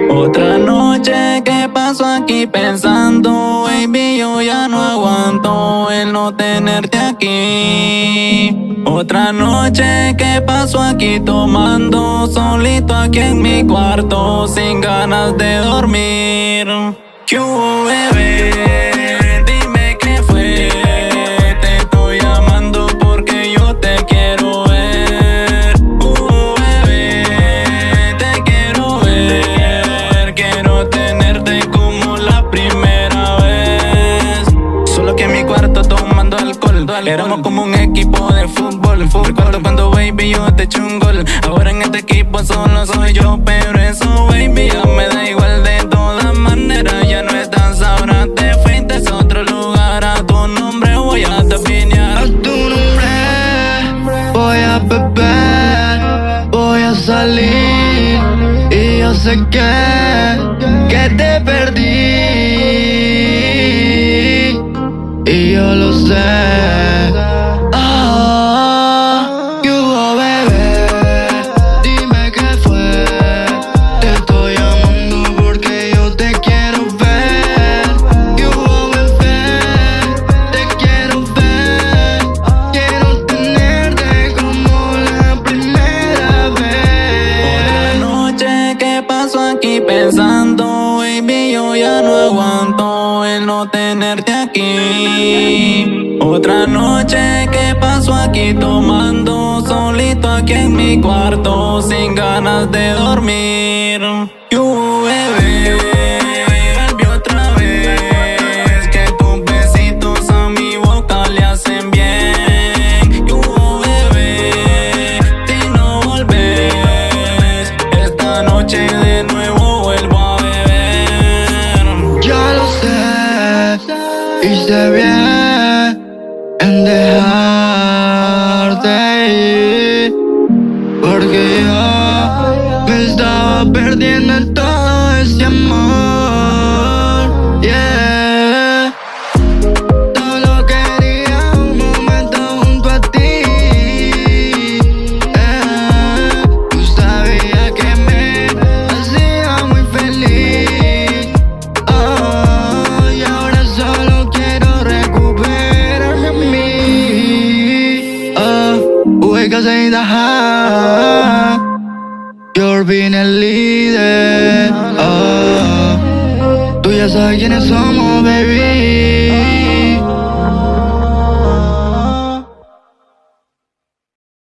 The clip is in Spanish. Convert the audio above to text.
Otra noche que paso aquí pensando, baby, yo ya no aguanto el no tenerte aquí. Otra noche que paso aquí tomando, solito aquí en mi cuarto, sin ganas de dormir. ¿Qué hubo, bebé? Dime qué fue. Te estoy llamando porque yo te quiero ver. Bebé, te quiero ver. Quiero tenerte como la primera vez. Solo que en mi cuarto tomando alcohol. Éramos como un equipo de fútbol. Recuerdo cuando, baby, yo te eché un gol. Ahora en este equipo solo soy yo, pero eso, baby, ya me da igual. De todas maneras ya no estás, ahora te fuiste a otro lugar. A tu nombre voy a definir. A tu nombre voy a beber, voy a salir y yo sé que te perdí y yo lo sé. ¿Qué hubo, bebé? Dime qué fue. Te estoy llamando porque yo te quiero ver. ¿Qué hubo, bebé? Te quiero ver. Quiero tenerte como la primera vez. Otra noche que paso aquí pensando, baby, yo ya no aguanto el no tenerte aquí. Otra noche que paso aquí tomando, solito aquí en mi cuarto, sin ganas de dormir. Bebé, volví otra vez, que tus besitos a mi boca le hacen bien. Bebé, si no volves, esta noche de nuevo vuelvo a beber. Ya lo sé, hice bien en dejarte ir, porque yo me estaba perdiendo en todo ese amor. Yeah. Solo quería un momento junto a ti. Tú sabías que me hacía muy feliz. Y ahora solo quiero recuperarme a mí. Wake say the high. You're being el líder. Tú ya sabes quiénes somos, baby.